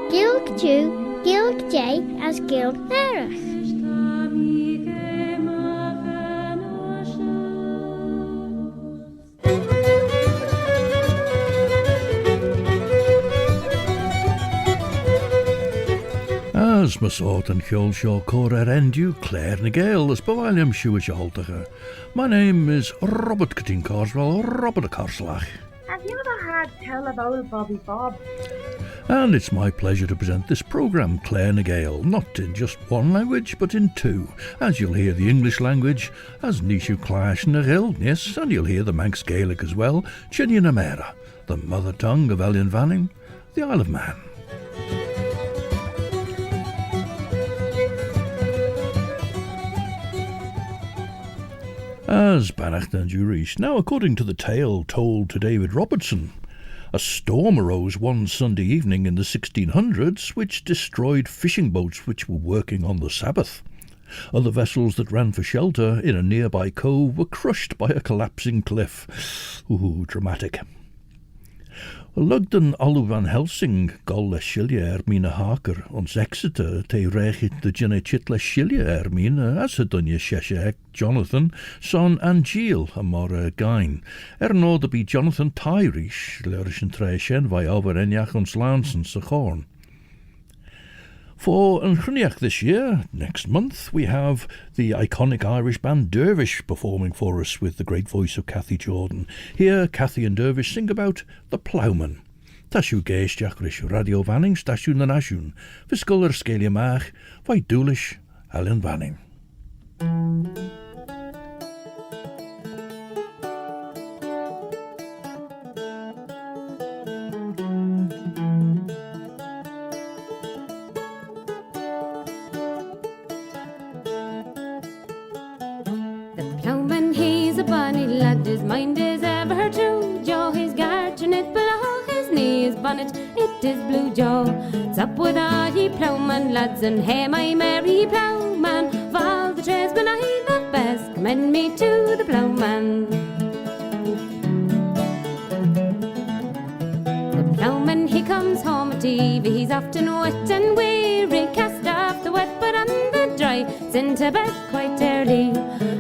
QULKyn TEW, QULKyn TEW as QULKyn TEW. As Masort and Kiaull Shaw Arrane Dew, Claare na Gael, as Bavalium Shuish Haltacher. My name is Robert Catin Carswell, Robert a Carslach. Have you ever had tell of old Bobby Bob? And it's my pleasure to present this programme, Claare na Gael, not in just one language, but in two, as you'll hear the English language, as Nishu Clash na Gael, yes, and you'll hear the Manx Gaelic as well, Chinian Amera, the mother tongue of Ellan Vanning, the Isle of Man. As Bannacht and Jurish. Now, according to the tale told to David Robertson, a storm arose one Sunday evening in the 1600s which destroyed fishing boats which were working on the Sabbath. Other vessels that ran for shelter in a nearby cove were crushed by a collapsing cliff. Ooh, dramatic. Lugden Van Helsing gol le Shillier mina Harker ons Exeter te regit de jenne chit le Shillier mina as hedunje sheshek Jonathan son and Gael amor gain. No de be Jonathan Tyrish lerischen treishen vai over enjach ons Lansen se horn. For Anchuniach this year, next month, we have the iconic Irish band DERVISH performing for us with the great voice of Cathy Jordan. Here, Cathy and DERVISH sing about the ploughman. Tashu geestiach rish radio vanning, stashu na nashun, viskuller scalia maag, vai doolish, Allen vanning. His mind is ever true, Joe, his garter knit below his knee, his bonnet, it is blue, Joe. It's up with all ye ploughman lads, and hey, my merry ploughman, of all the tradesmen I love best, commend me to the ploughman. The ploughman, he comes home at eve, he's often wet and weary, cast off the wet, but on the dry, sent to bed quite early.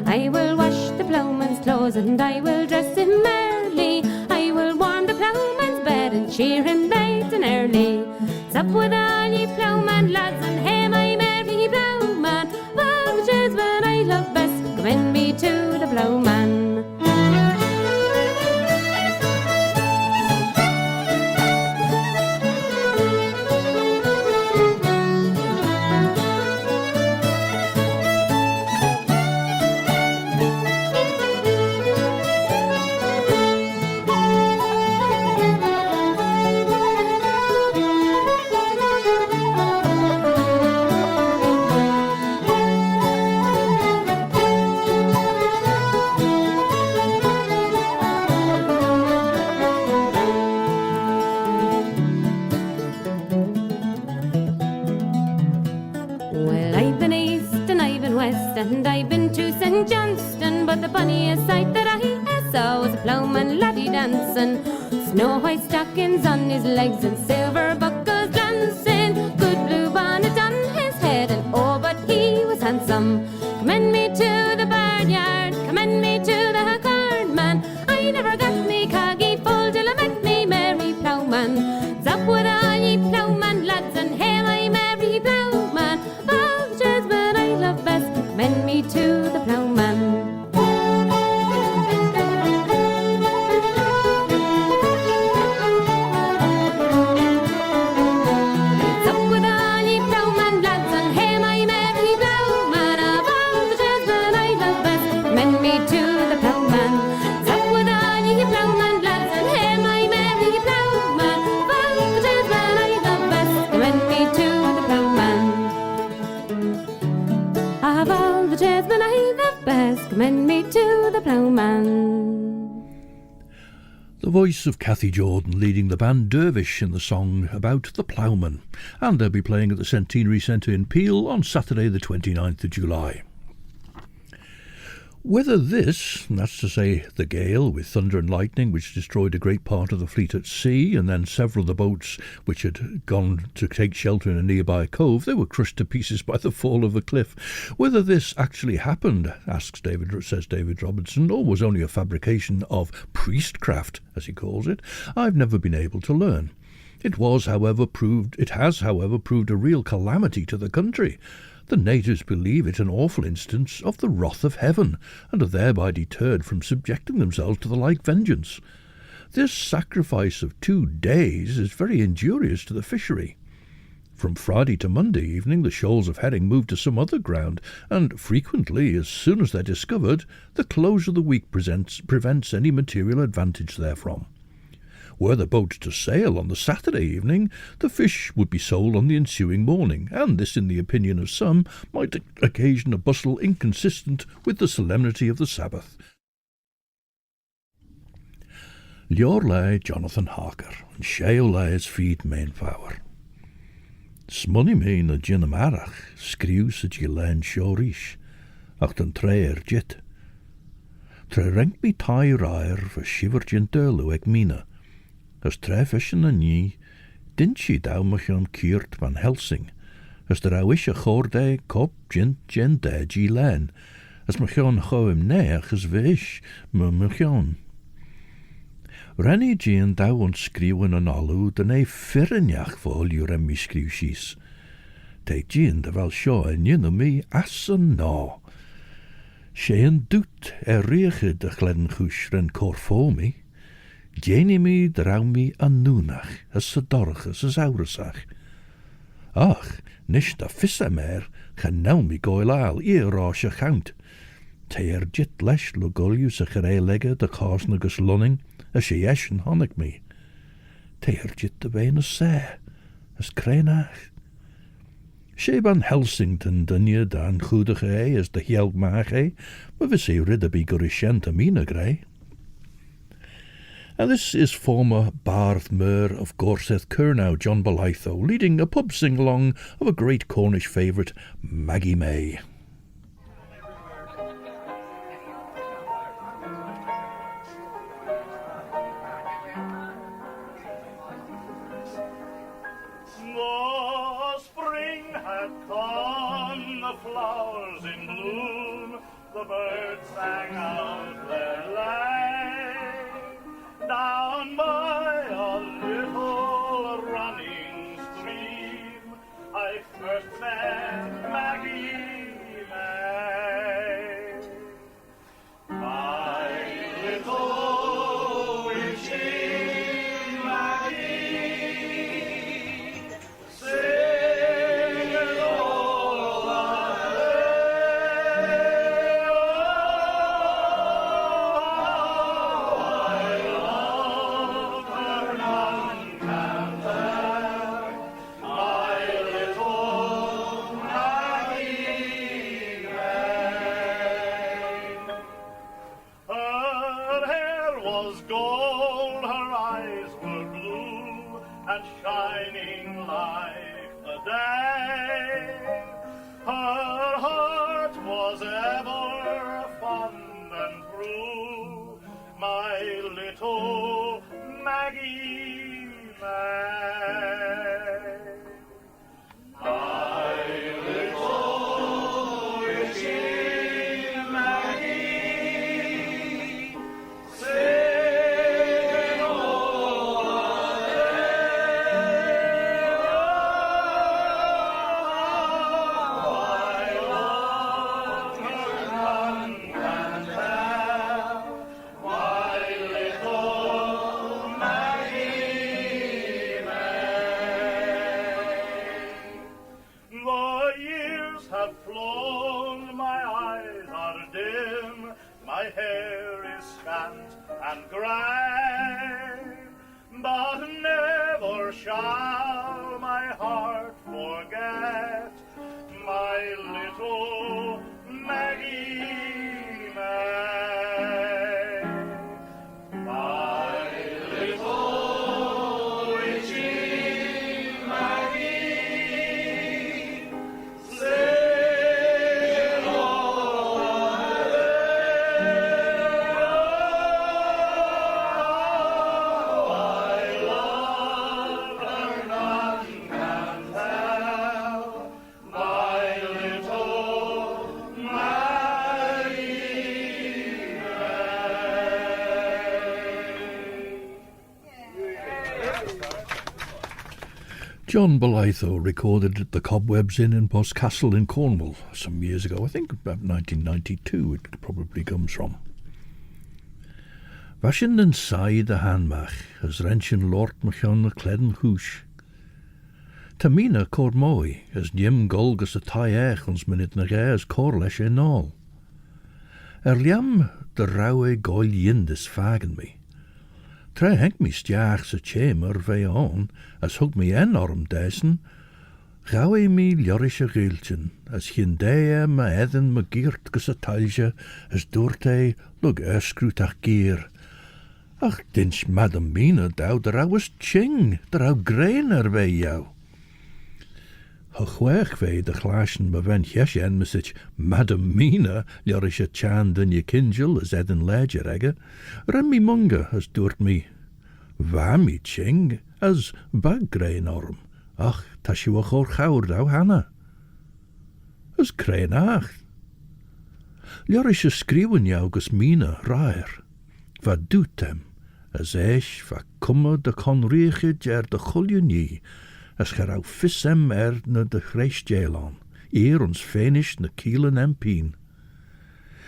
I will wash the ploughman's clothes and I will dress him early. I will warm the ploughman's bed and cheer him late and early. Sup with all ye ploughman lads, and hey, my merry ploughman, of all the tradesmen I love best, commend me to the ploughman. And I've been to St. Johnston, but the funniest sight that I saw was a ploughman laddie dancing, snow white stockings on his legs and silver buckles glancing, good blue bonnet on his head, and oh, but he was handsome. Commend me to the barnyard, commend me to the cornman. I never got me coggy full till I met me merry ploughman. Up with all ye ploughman lads, and hey, my merry ploughman, all the tradesmen I love best, commend me to the ploughman. It's up with all ye ploughman lads, and hey, my merry ploughman, of all the tradesmen I love best, commend me to the ploughman. It's up with all ye ploughman lads, and hey, my merry ploughman, of all the tradesmen I love best, commend me to the ploughman. Of all the tradesmen I love best, commend me to the ploughman. The The voice of Cathy Jordan leading the band Dervish in the song about the ploughman, and they'll be playing at the Centenary Centre in Peel on Saturday the 29th of July. Whether this, that's to say the gale with thunder and lightning which destroyed a great part of the fleet at sea, and then several of the boats which had gone to take shelter in a nearby cove, they were crushed to pieces by the fall of the cliff. Whether this actually happened, says David Robertson, or was only a fabrication of priestcraft, as he calls it, I've never been able to learn. It has, however, proved a real calamity to the country. The natives believe it an awful instance of the wrath of heaven, and are thereby deterred from subjecting themselves to the like vengeance. This sacrifice of 2 days is very injurious to the fishery. From Friday to Monday evening the shoals of herring move to some other ground, and frequently, as soon as they're discovered, the close of the week prevents any material advantage therefrom. Were the boats to sail on the Saturday evening, the fish would be sold on the ensuing morning, and this, in the opinion of some, might occasion a bustle inconsistent with the solemnity of the Sabbath. Lior lei Jonathan Harker, and Sheo lei his feed main power. Smonny me na gin amarach, skriw sa gilen shorish, ach den treer jit. Tre renk mi tai rair for shiver gin derlu eg mina, as tre fishen na nie, dint she dau machon Professor Van Helsing, as der au ish a chorde kop gin de gilen, as machon choim neach as vish machon. Rennie Jean dau on skriwen an alu, den e firrenjach vol you remmi skriw shees. Te Jean de vel shaw en yin me as an na. Shean doet riege de glenchush ren corfo me. Jenny me drau me an noonach, as sedorgus as aurasach. Ach, nish da fissa mer, gen nou me goilal, rasche gaunt. Te jit lesh logolius a gerelegge de kaasnagus lunning, as she eshen honnig me. Te jit de bene sair, as krenach. She Van Helsington dunje dan goedige as de hielg maag maar we see ridder be gorishenta mina grey. And this is former Barth Mer of Gorseth Curnow, John BOLITHO, leading a pub sing-along of a great Cornish favourite, Maggie May. The spring had come, the flowers in bloom, the birds sang out their lay. Down by a little running stream, I first met Maggie May. My little witchy Maggie, sing all the shining like the day. Her heart was ever fond and true, my little Maggie May. My little witchy Maggie, sing all the my hair is scant and grey, but never shall my heart forget my little Maggie May. My John BOLITHO recorded at the Cobwebs Inn in Boscastle in Cornwall some years ago. I think about 1992 it probably comes from. Vashin yn sai de hanmach, as wrenchen lort machon na cleden húsh. Tamina cord moi, as nim golgus a tai ech ons minute na gaes corlesh in all. Liam de rauwe goil yindis fagen me. Tre henk me stiach sa chamber vei on, as hug me enorm desen, rauwe me ljorische geeltjen, as hindea ma edden ma giert gus a talje, as doorte lug erskrutach gier. Ach, dinch Madam Mina dau de rauwes ching, de rau grain vei jou. Chwech vei de glaasjen bewen jesjen mesich Madam Mina ljorische chan den je kinjel as edden ledger egge, remmi munga as doort me. Wami ching as bag grain orm, ach, tashiwach or chawr dau hanna. As krein ach. Ljorische skriwen jou gus Mina raer, va doetem, as eich va kumme de conrieche ger de chulje nie, as gerau fissem na de chreisjelan, eer ons fenish na kielen en pien.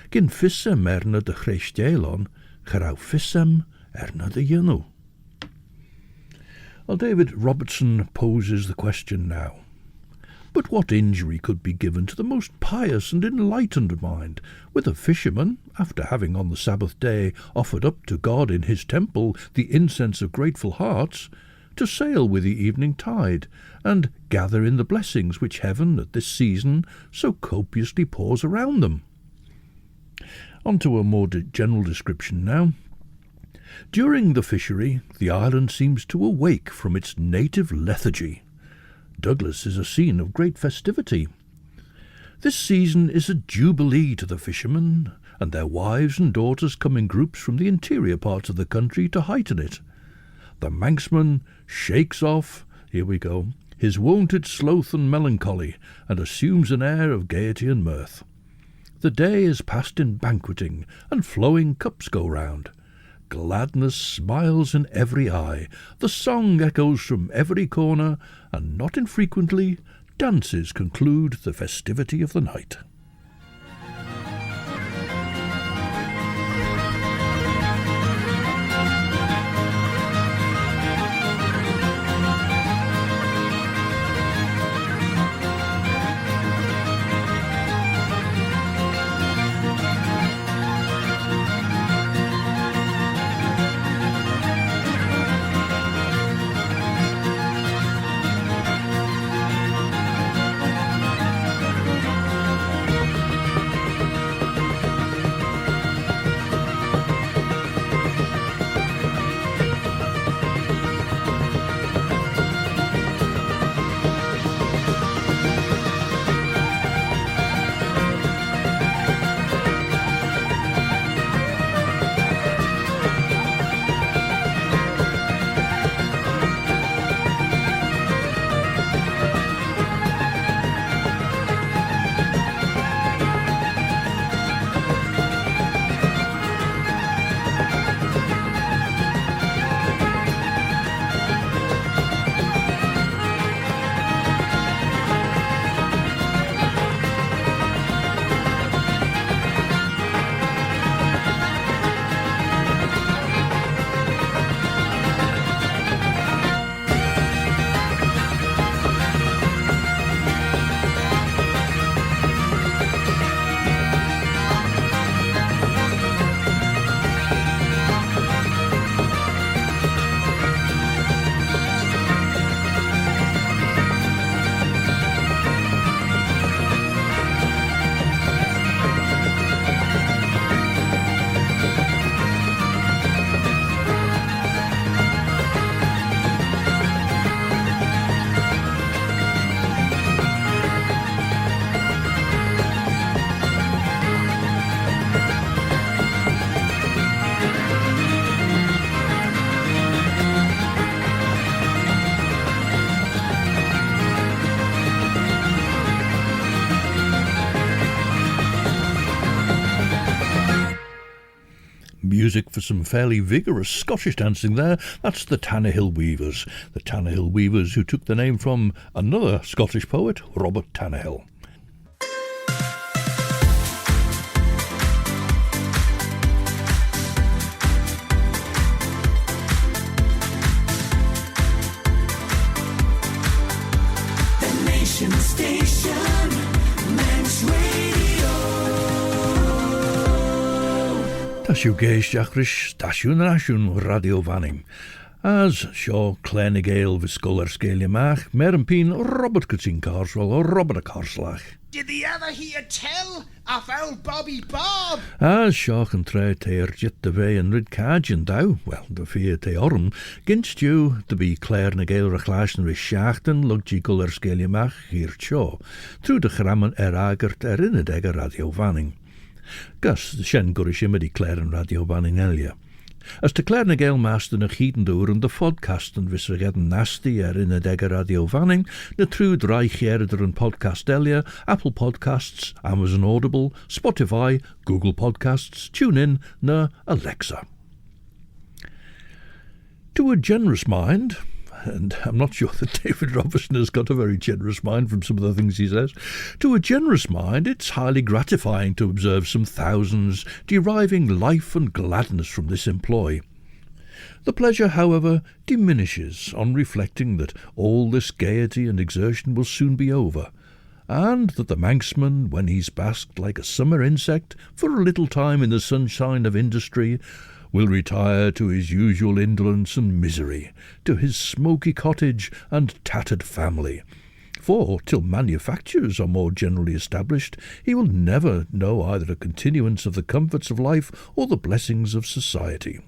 Gin fissem na de chreisjelan, gerau fissem na de jenu. Well, David Robertson poses the question now. But what injury could be given to the most pious and enlightened mind, with a fisherman, after having on the Sabbath day offered up to God in his temple the incense of grateful hearts, to sail with the evening tide, and gather in the blessings which heaven at this season so copiously pours around them? On to a more general description now. During the fishery, the island seems to awake from its native lethargy. Douglas is a scene of great festivity. This season is a jubilee to the fishermen, and their wives and daughters come in groups from the interior parts of the country to heighten it. The Manxman shakes off, here we go, his wonted sloth and melancholy, and assumes an air of gaiety and mirth. The day is passed in banqueting, and flowing cups go round. Gladness smiles in every eye, the song echoes from every corner, and not infrequently dances conclude the festivity of the night. music for some fairly vigorous Scottish dancing there. That's the TANNAHILL Weavers. The TANNAHILL Weavers, who took the name from another Scottish poet, Robert Tannahill. Tashu geis jachrish stasiwn rasiwn radio vanning. As Shaw Claare Gael viscolar scalia mach, Merenpeen Robert Kutzin Carswell or Robert a Carslach. Did the other hear tell of old Bobby Bob? As Shaw can try teir jit de vey and rid cajun dow, well, the fear te orm, ginst you to be Claare Gael reclaschen with shachten, lugji guller scalia mach, hier Shaw, through the grammen agert in a degger radio vanning. Gus, the shen gurishimidi Claare radio vanning elia. As de Claare Gael master na chieden door en de podcasten vissergedden nasty in a degger radio vanning, na true dreichjerder en podcast elia, Apple Podcasts, Amazon Audible, Spotify, Google Podcasts, TuneIn, na Alexa. To a generous mind, and I'm not sure that David Robertson has got a very generous mind from some of the things he says, to a generous mind it's highly gratifying to observe some thousands deriving life and gladness from this employ. The pleasure, however, diminishes on reflecting that all this gaiety and exertion will soon be over, and that the manxman, when he's basked like a summer insect for a little time in the sunshine of industry, will retire to his usual indolence and misery, to his smoky cottage and tattered family. For, till manufactures are more generally established, he will never know either a continuance of the comforts of life or the blessings of society.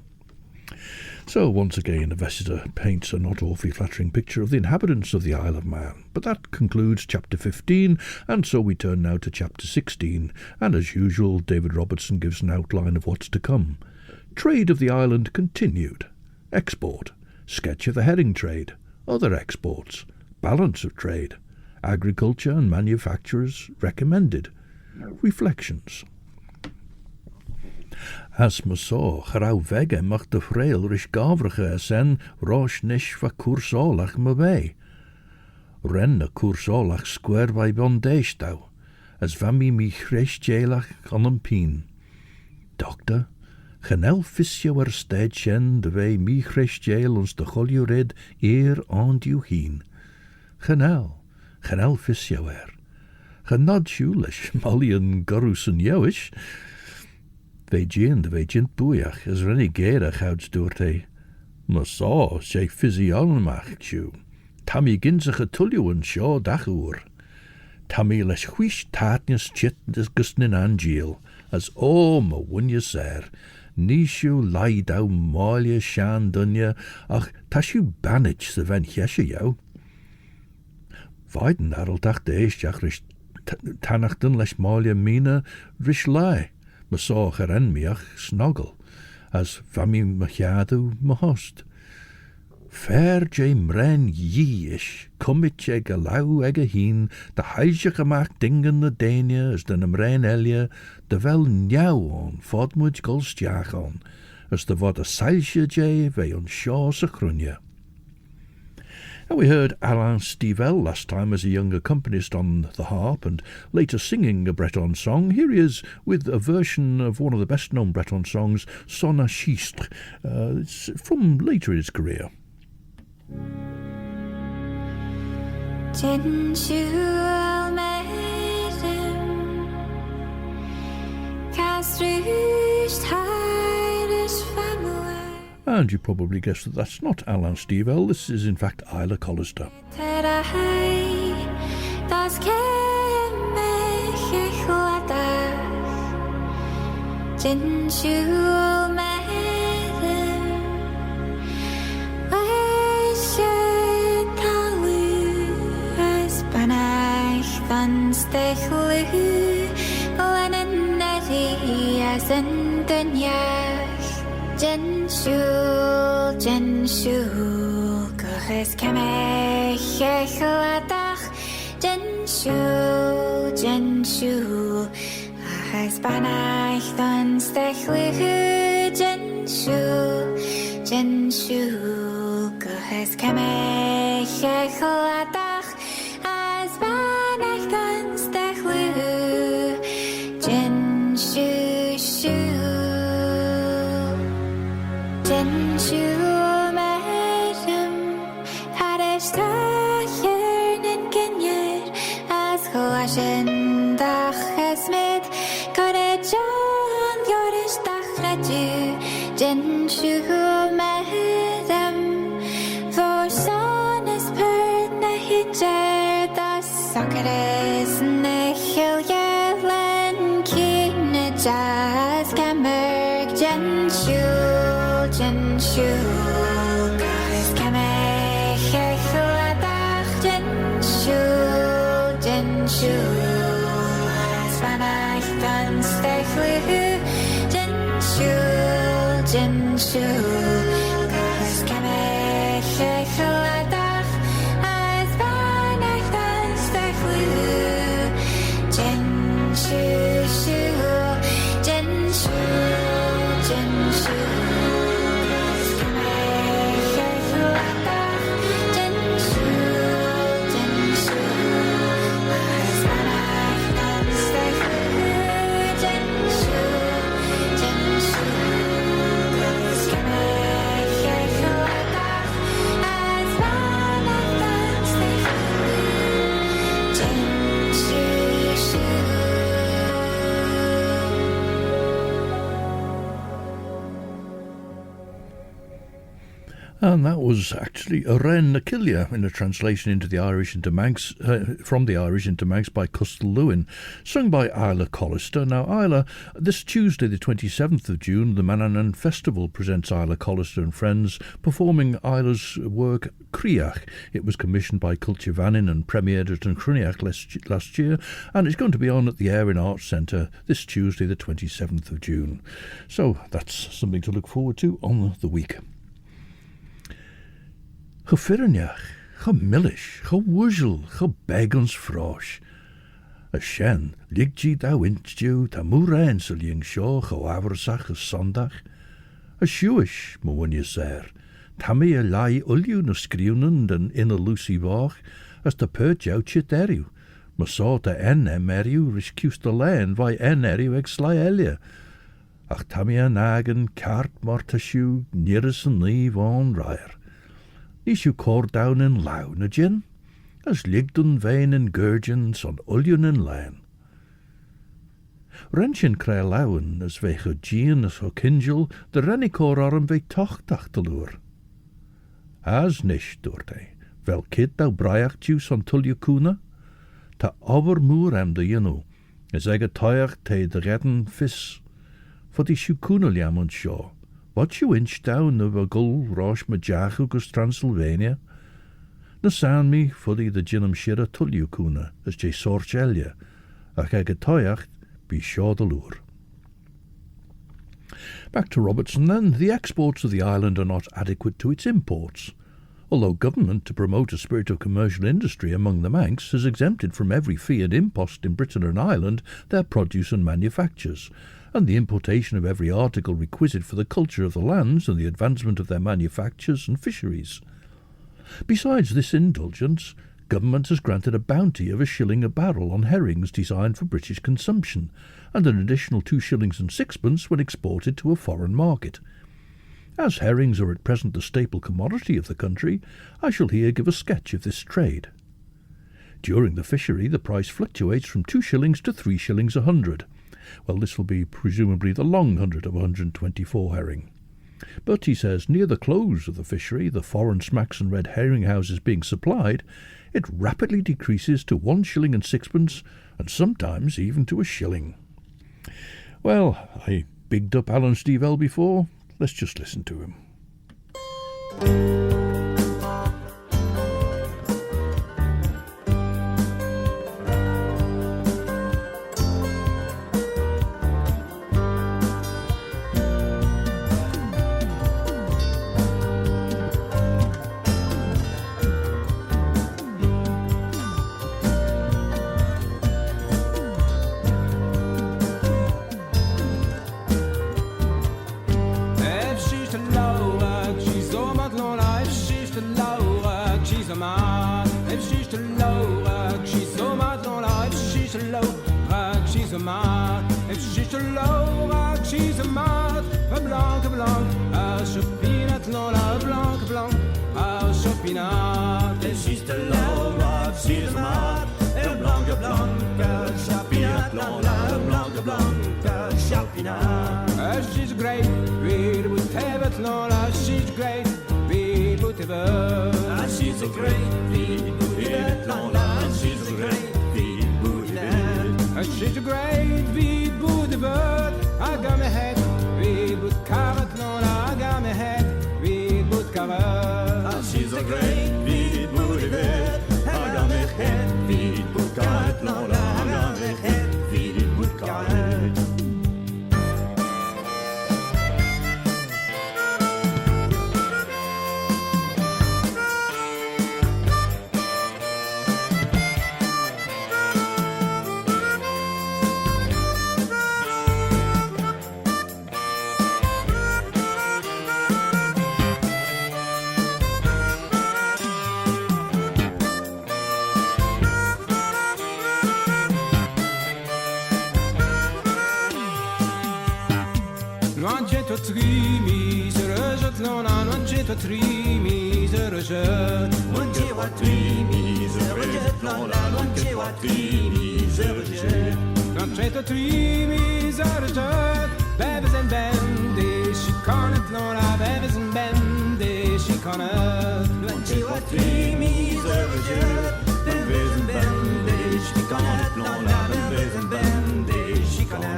So once again the visitor paints a not awfully flattering picture of the inhabitants of the Isle of Man. But that concludes chapter 15, and so we turn now to chapter 16, and as usual David Robertson gives an outline of what's to come. Trade of the island continued. Export. Sketch of the herring trade. Other exports. Balance of trade. Agriculture and manufacturers recommended. Reflections. As me saw, gerau vege mag de vreil rish gavrige sen rosh nish va kursolach me wei. Renne kursolach square by bondage thou, as vami mi chresh jailach on een pien. Doctor, genel fissio stead shen de wei mi chresh jail ons de cholju red aan du heen. Genel fissio Genad shulish, molly en garus en jowish. Ve jint boeiach, as renny geirach houds doorte. Ma saw, she physiolmach chew. Tammy ginzach a tulju en shaw dachoor. Tammy lesh huish tatnius chit des gusnin angeel, as ma wunja ser. Nishu lie dow malje shan dunja, ach tashu banich se ven heshe jou. Vaiden arl dach de eistjach rish tanachten lesh malje mina rish lai. Me saw Arrane miach snoggle, as vami machadu mahost. Fair je mren ye-ish, commit je galau ege heen, de heilje gemaakt dingen de denia, as de mren elia, de wel njau on, fodmuj golstjach on, as de wat a seilje je, vei on shaw se grunje. Now we heard Alain STIVELL last time as a young accompanist on the harp and later singing a Breton song. Here he is with a version of one of the best-known Breton songs, Son à Chistre. It's from later in his career. And you probably guessed that that's not Alain STIVELL, this is in fact ISLA CALLISTER. Jenshul, koches kemech echladach. Jenshul, aches banach dan stechluhu Jenshu, Gohes Kame, Shecholatach, as Banach Dance the Hlu, Jenshu, Jenshu, Madam, Hadestacher, Ninkenyer, as Hoashen, Dach, Esmith, Cottage on Yorish Dach, Radu, Jenshu, Madam, for son is per Nahijer, the Socrates, Nihil Yellen, Kinajaz, Kamerg, Jenshu, Guys, Kamerg, Hechuladach, Jenshu, Spanach, Dunstechlu, Jenshu, Guys, Kamerg, Hechuladach, as Banach, Dunstechlu, Jenshu, And that was actually Arrane in a translation into the Irish into Manx, from the Irish into Manx by Custal Lewin, sung by ISLA CALLISTER. Now, ISLA, this Tuesday, the 27th of June, the Marwnad Festival presents ISLA CALLISTER and friends performing ISLA's work Criach. It was commissioned by Culture Vannin and premiered at Criach last year, and it's going to be on at the Arrane Arts Centre this Tuesday, the 27th of June. So that's something to look forward to on the week. Cha firneach, cha millish, cha wuzzle, cha begans frosh. A shen, ligji da wintju, ta moerain sulling shaw, cha waversach a sondach. A shuish, moonje ser, tammy a lai ulju na skriunen den in a lucy wach, as ta pert jou chit eriu. Ma saw ta eriu, rish kusta lane, vai eriu eg sly elia. Ach tammy a nagen, cart marta shu, nearest an leave on ryer. Is you cord down in lawn a gin, as ligdun vein in gurgeons on ullion in lane. Renshin cray lawn as ve cho jean as ho kinjel, the rennicor arm ve tochtach de lure. As nish doorte, vel kid thou braiach juice on tuljukuna, ta over moor am de yinu, as eg a toyach te de redden fis, for the shukuna liam on shaw. Wat you inch down of a gull rosh majachugus Transylvania? Na sound me fuddy the ginum shira tuljukuna, as je sorch elia, ach eg a toyach be shaw the lure. Back to Robertson then, the exports of the island are not adequate to its imports. Although government, to promote a spirit of commercial industry among the Manx, has exempted from every fee and impost in Britain and Ireland their produce and manufactures, and the importation of every article requisite for the culture of the lands and the advancement of their manufactures and fisheries. Besides this indulgence, government has granted a bounty of £1 a barrel on herrings designed for British consumption, and an additional 2 shillings and sixpence when exported to a foreign market. As herrings are at present the staple commodity of the country, I shall here give a sketch of this trade. During the fishery, the price fluctuates from 2 shillings to 3 shillings a hundred. Well, this will be presumably the long hundred of 124 herring. But, he says, near the close of the fishery, the foreign smacks and red herring houses being supplied, it rapidly decreases to 1 shilling and sixpence, and sometimes even to 1 shilling. Well, I bigged up Alan STIVELL before. Let's just listen to him. she's a maat. If she's a Laura, she's a maat. A blanc, a chopinat, Lola, a blanc, a chopinat. If she's a Laura, she's a maat. A blanc, a chopinat, Lola, a blanc, a chopinat. She's great, we would have it, Lola, she's great, we would have it. She's a great, we would have it, Lola, she's a great. She's a great beat boot bird. I got my head, beat boot carrot, Lola. I got my head, beat boot carrot. She's a great beat boot bird. I got my head, beat boot carrot, Lola. I got my head, beat boot carrot. Three miseres, Lona, non c'è three miseres. Non c'è three miseres, Lona, non c'è three miseres. Non c'è three miseres. Babies and bendy, she can't it, Lona. Babies and bendy, she can't it. Non c'è three miseres. Babies and bendy, she can't it, Lona. Babies and bendy, she can't it.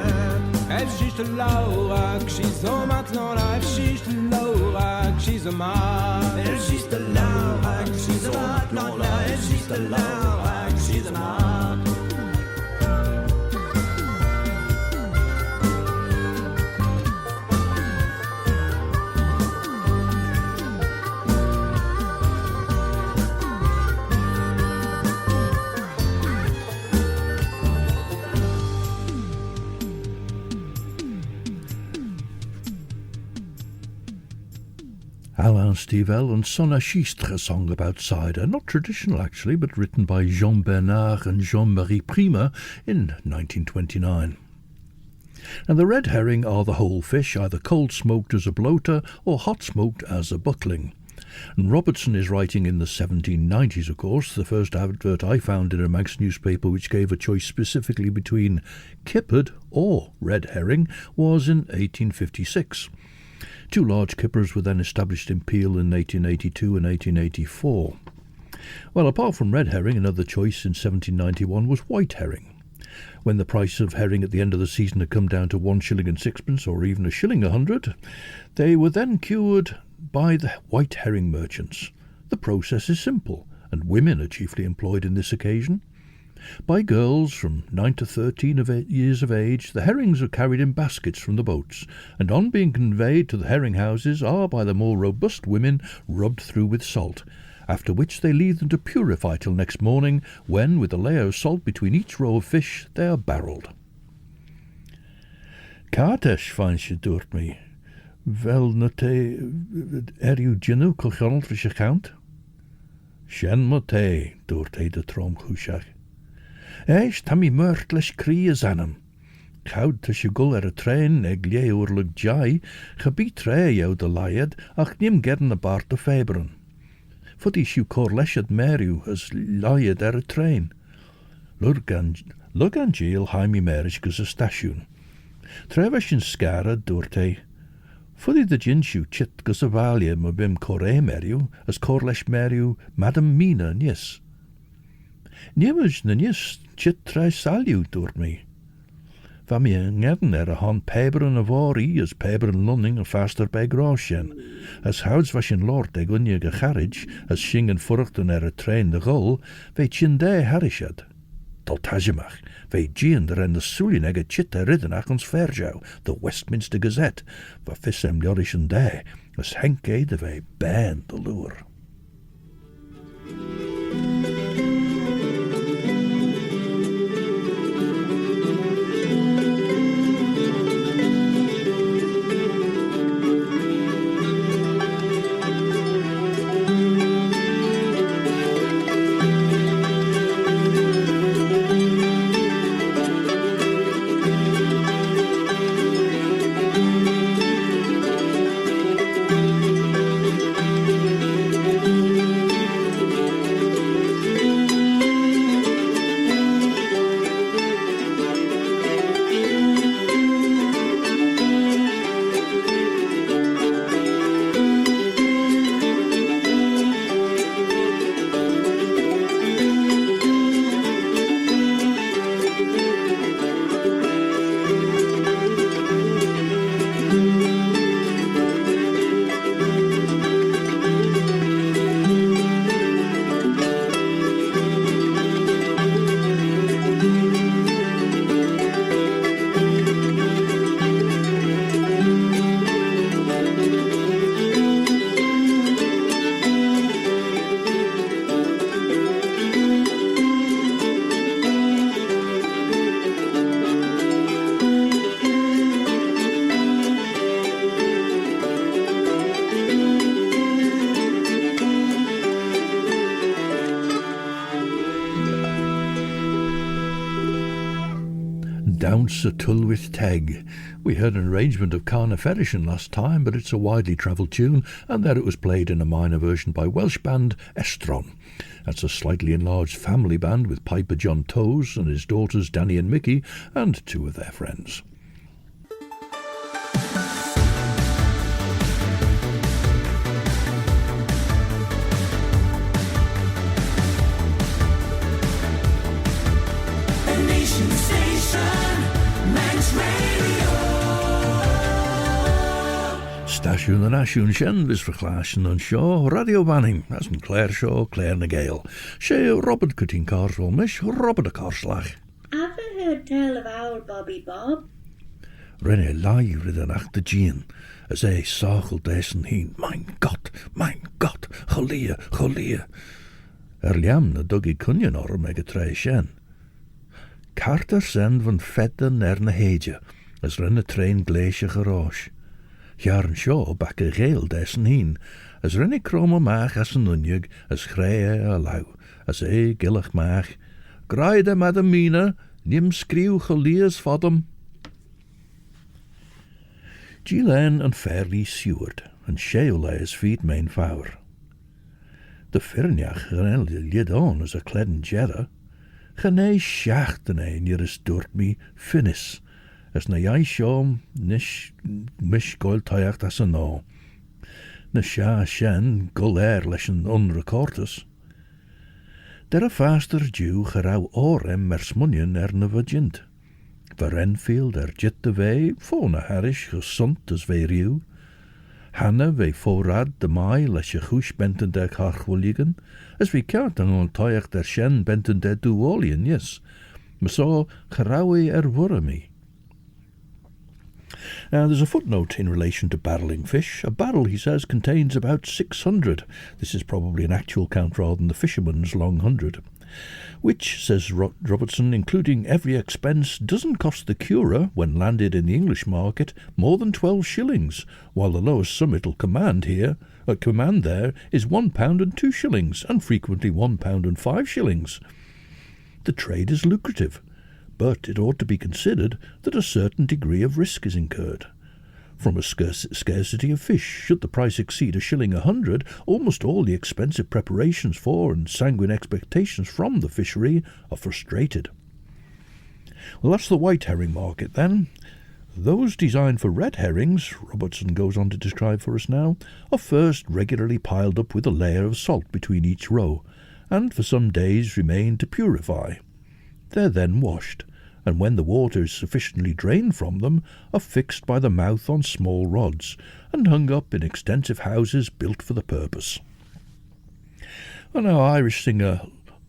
If she's the Laura, she's a mat, Lola. If she's the Laura, she's a mat. If she's the Laura, she's a mat, Lola. If she's the Laura, she's a mat. Alain Stivell and Son à Chistre, a song about cider, not traditional actually, but written by Jean Bernard and Jean-Marie Prima in 1929. And the red herring are the whole fish, either cold smoked as a bloater or hot smoked as a buckling. And Robertson is writing in the 1790s, of course. The first advert I found in a Manx newspaper which gave a choice specifically between kippered or red herring was in 1856. Two large kippers were then established in Peel in 1882 and 1884. Well, apart from red herring, another choice in 1791 was white herring. When the price of herring at the end of the season had come down to 1 shilling and sixpence, or even 1 shilling 100, they were then cured by the white herring merchants. The process is simple, and women are chiefly employed in this occasion. By girls from 9 to 13 years of age, the herrings are carried in baskets from the boats, and on being conveyed to the herring houses are, by the more robust women, rubbed through with salt, after which they leave them to purify till next morning, when, with a layer of salt between each row of fish, they are barrelled. Cartesh finds je dúirt me. Wel na te yw gynnu colchonol fys y count? Shen mo te, dúirt de trom chwsiach. Eis tam I myrt leis cri as anam. Cawd ta si gul a train eg lie oorlug jai, chabi tre jou de laiad, ach nim gern a bart a febron. Fod siw cor leisiad meriw as laiad a train. Lug an jail haimi merish gus a stasiwn. Trevesh in scara dúirt Fod the jinsiw chit gus a valia ma bim cor meriw, as cor leis meriw Madam Mina nis. Niemers na nis chit tre saliw dúirt me. Va mi ngedden a han peberen a vori as peberen lunning a faster by grosjen, as houds was in lord eg unje ge garage, as shingen furchten a train de gul, ve chinde harishad. Tot hajemach, ve giender en de sulien eg a chit a ridden ach ons verjou, the Westminster Gazette, va fissem lorischen day, as henke de ve ban de lure. Downce Tylwyth Teg. We heard an arrangement of Carna Ferishin last time, but it's a widely travelled tune, and there it was played in a minor version by Welsh band ESTRON. That's a slightly enlarged family band with piper John Toes and his daughters Danny and Mickey, and two of their friends. Stasiwn yn asiwn sien fys verglaasjen yn sio radio banning, as yn Claare sio, Claare na Gael. She Robert Cutting Carswell, mish Robert a Carslach. Have you heard tell of our Bobby Bob? Renne lai ridden ach de Jean, as sachel dessen heen. Mein Gott, cholia, cholia. Liam na duggy cunyan or mega trai sien. Carter sen van fedden na heidje, as renne train glacier garage. Jaren sio back a Gael dessen heen, as renne kroma maag as een unjug, as chreie a lau, as gillach maag. Graide madam Mina, nim skriw cholias fodum. Gilen and fairly Seward, and Sheol his feet main fower. De firnjach gan lid on as a cledden jedda. Gene schachten neer is doort me finis, as na jai shom nish mish goil tayacht as a no. Na sha shen gul leschen unrecortus. Der a faster Jew gerau orem mersmunjen na vagint. Renfield jit de wei, fona harish gesund as wei riu. Hanne wei voorrad de mai lesje goes benten der karchwoligen, as we kaarten on toyach der shen benten der duolien, yes. Me so geraui wurremi. Now there's a footnote in relation to barreling fish. A barrel, he says, contains about 600. This is probably an actual count rather than the fisherman's long 100. Which, says Robertson, including every expense, doesn't cost the curer, when landed in the English market, more than 12 shillings, while the lowest sum it'll command there is £1 and 2 shillings, and frequently £1 and 5 shillings. The trade is lucrative, but it ought to be considered that a certain degree of risk is incurred. From a scarcity of fish, should the price exceed £1.100, almost all the expensive preparations for and sanguine expectations from the fishery are frustrated. Well, that's the white herring market then. Those designed for red herrings, Robertson goes on to describe for us now, are first regularly piled up with a layer of salt between each row, and for some days remain to purify. They're then washed, and when the water is sufficiently drained from them, are fixed by the mouth on small rods, and hung up in extensive houses built for the purpose. And our Irish singer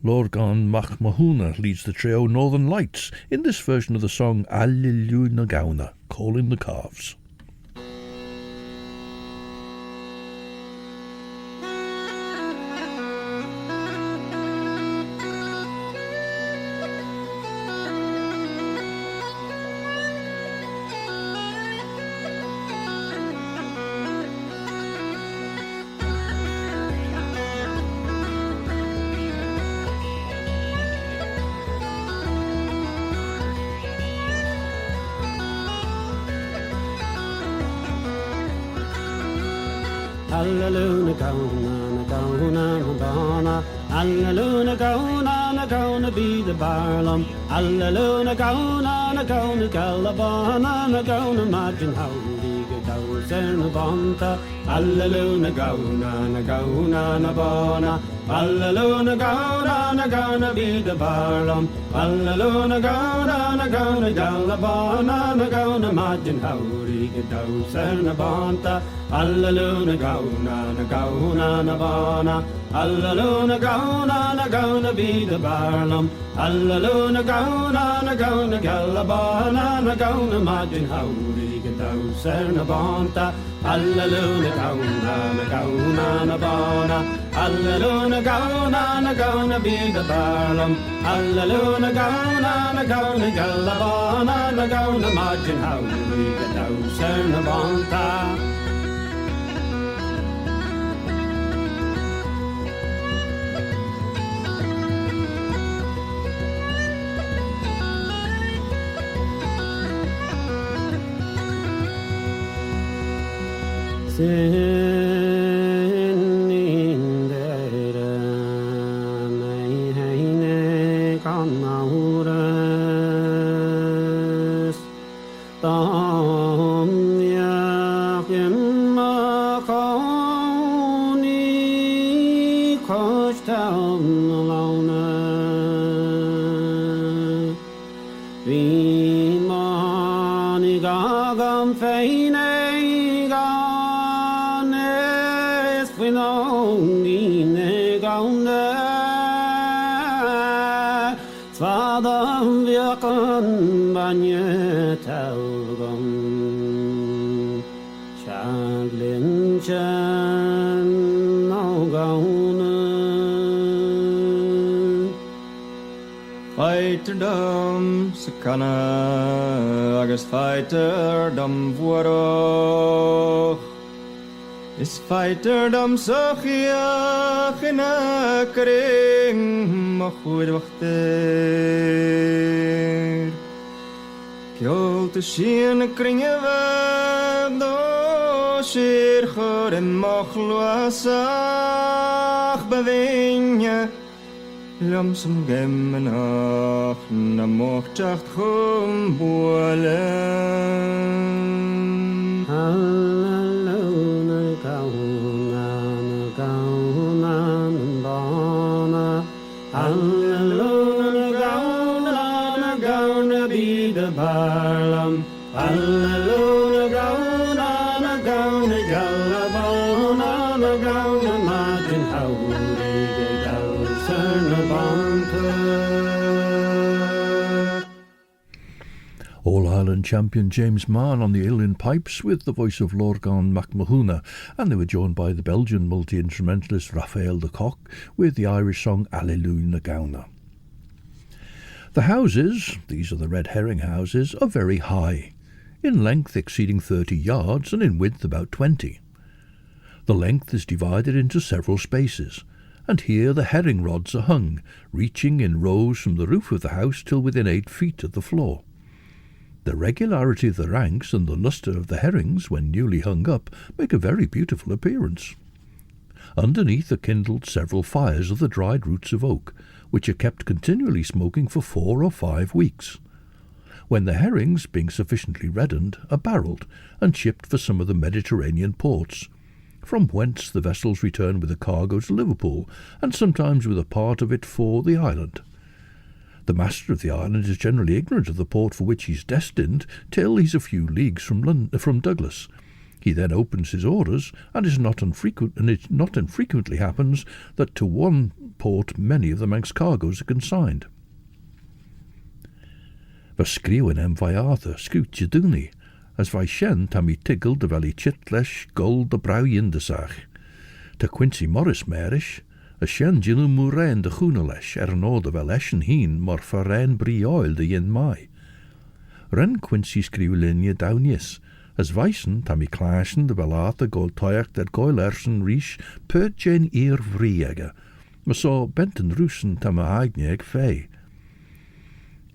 Lorgan Macmahuna leads the trio Northern Lights in this version of the song Aililiu, calling the calves. Aililiu gauna, Aililiu gauna be the barlum. Aililiu gauna galabana, gauna imagine how we get out in a bonta. Aililiu gauna bana, Aililiu gauna be the barlum. Aililiu gauna galabana, gauna imagine how we get out in a bonta. Aililiu gauna bana, Aililiu gauna be the barlum. Aililiu gauna galabana, gauna imagine how we get out in a bonta. Aililiu gauna bana, Aililiu gauna be the barlum. Aililiu gauna galabana, gauna imagine how we get out in a bonta. Feiterdom sakana agus feiterdom vuoroch is feiterdom sochiach in a kring machud wachter kiaull te zien a kringe do shir chor in machluasach bevinje Lamsam gemmenach na mochtacht chum boelen. Hallelujah, gauna, gauna, bana. Hallelujah, gauna, gauna, be the barlam. Hallelujah, gauna, gauna, galabona, gauna, margin, how. All-Ireland champion James Marwn on the uilleann pipes with the voice of Lorgan MacMahuna, and they were joined by the Belgian multi-instrumentalist Raphael de Kock with the Irish song Aililiu na gamhna. The houses, these are the red herring houses, are very high, in length exceeding 30 yards and in width about 20. The length is divided into several spaces, and here the herring rods are hung, reaching in rows from the roof of the house till within 8 feet of the floor. The regularity of the ranks and the lustre of the herrings, when newly hung up, make a very beautiful appearance. Underneath are kindled several fires of the dried roots of oak, which are kept continually smoking for 4 or 5 weeks. When the herrings, being sufficiently reddened, are barrelled and shipped for some of the Mediterranean ports, from whence the vessels return with a cargo to Liverpool, and sometimes with a part of it for the island. The master of the island is generally ignorant of the port for which he is destined till he's a few leagues from Douglas. He then opens his orders, and it not infrequently happens that to one port many of the Manx cargoes are consigned. Vascriwen vai Arthur scoot jeduni, as vai shen tammy tiggle de valley chitlesh gold de brau yindesach. Ta Quincy Morris merish, a shen jinu murain de choenelesh an orde wel eschen heen mar farrein brioil de yin mai. Ren Quincy skriwlinje downjes, as weisen tammy clashen de wel Arthur gold toyak dat goil ersen rish pert jen eer vriege, maar so benten russen tamme aigneg fei.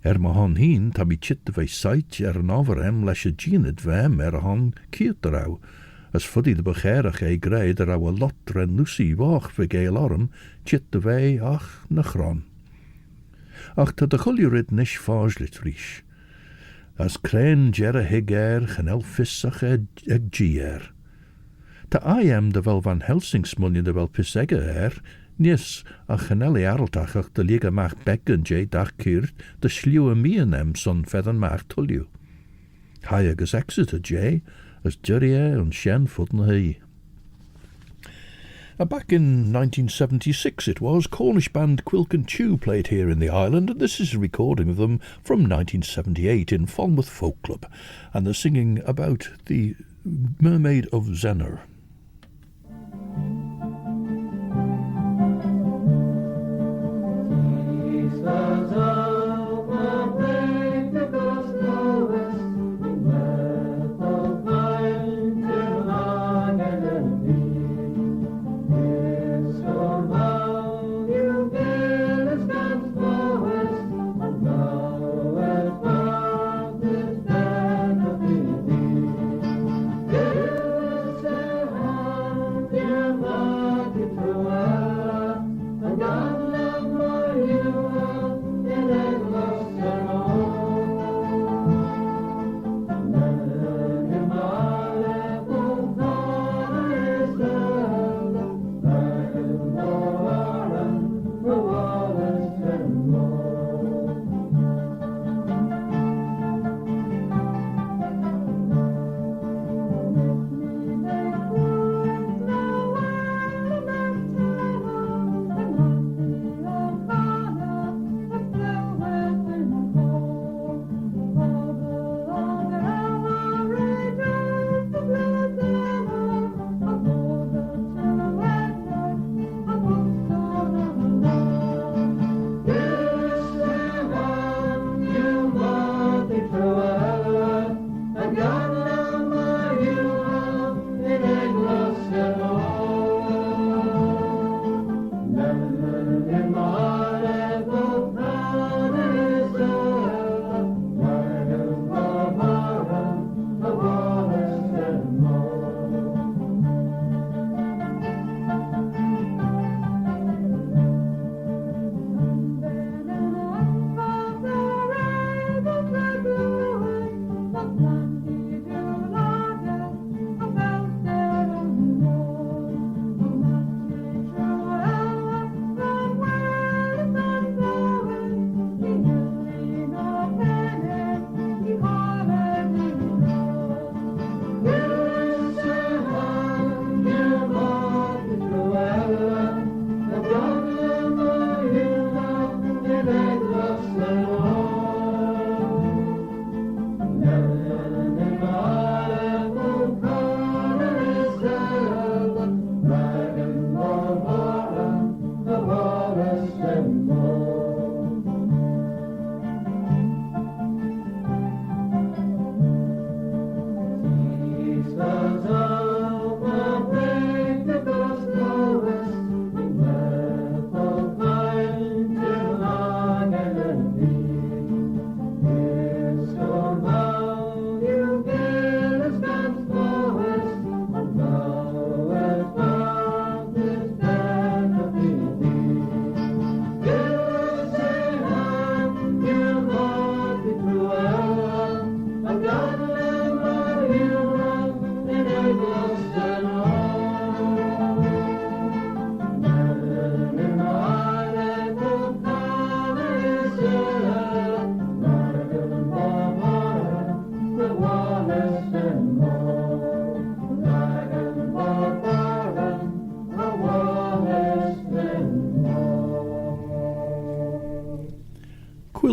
Ma hon heen tammy chit de vei sait an overem lesh a genid vem hon kierterau, as fuddy de begerach grei der a lot ren Lucy wach ve Gael arm, chit de vei ach na chron. Ach ta de chuljurid nish fajlit rish, as krein jere higer genel fissach eg gier. Ta de wel Van Helsing smuljen de wel pisegge Nies, a genelli arltachach de liga mach bekken jay dag kiert, de sluwe mienem son feather mach tulju. Hayagus Exeter jay, as jurie and shen fudden he. Back in 1976 it was, Cornish band QULKYN TEW played here in the island, and this is a recording of them from 1978 in Falmouth Folk Club, and they're singing about the Mermaid of Senor.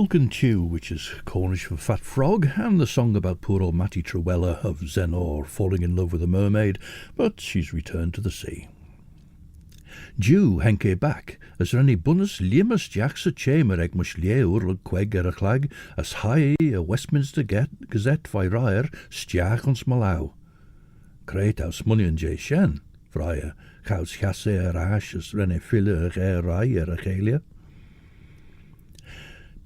QULKYN TEW, which is Cornish for fat frog, and the song about poor old Matty Trewella of Senor falling in love with a mermaid, but she's returned to the sea. Dew henke back, as renny bunnes liemus jacks a chamber eg mush leeur lug queg a clag, as high a Westminster Gazette vai raer stiach ons malau. Creit aus munion jay shen, friar, chaus chasse a ash as renny fille a rai a Aililiu.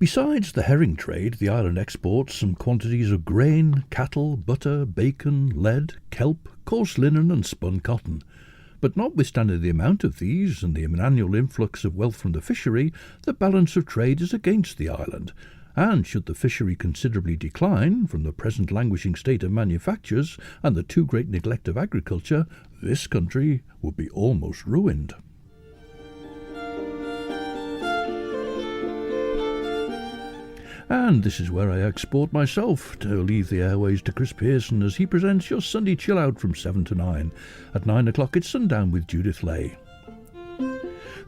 Besides the herring trade, the island exports some quantities of grain, cattle, butter, bacon, lead, kelp, coarse linen and spun cotton. But notwithstanding the amount of these and the annual influx of wealth from the fishery, the balance of trade is against the island, and should the fishery considerably decline from the present languishing state of manufactures and the too great neglect of agriculture, this country would be almost ruined. And this is where I export myself to leave the airways to Chris Pearson as he presents your Sunday Chill Out from 7 to 9. At 9 o'clock it's Sundown with Judith Lay.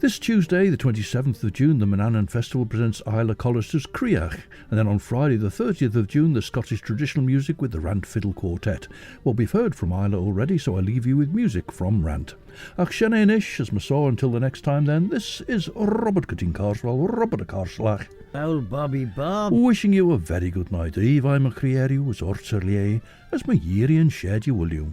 This Tuesday, the 27th of June, the Manannan Festival presents ISLA CALLISTER's Creach, and then on Friday, the 30th of June, the Scottish traditional music with the RANT Fiddle Quartet. Well, we've heard from ISLA already, so I leave you with music from RANT. Ach Shanainish, as Masaw, until the next time then, this is Robert Cutting Carswell, Robert Carslach. Old Bobby Bob. Wishing you a very good night. Eve, I'm a creeriw, as Ortserlier, as my Yiri and Shed you will you.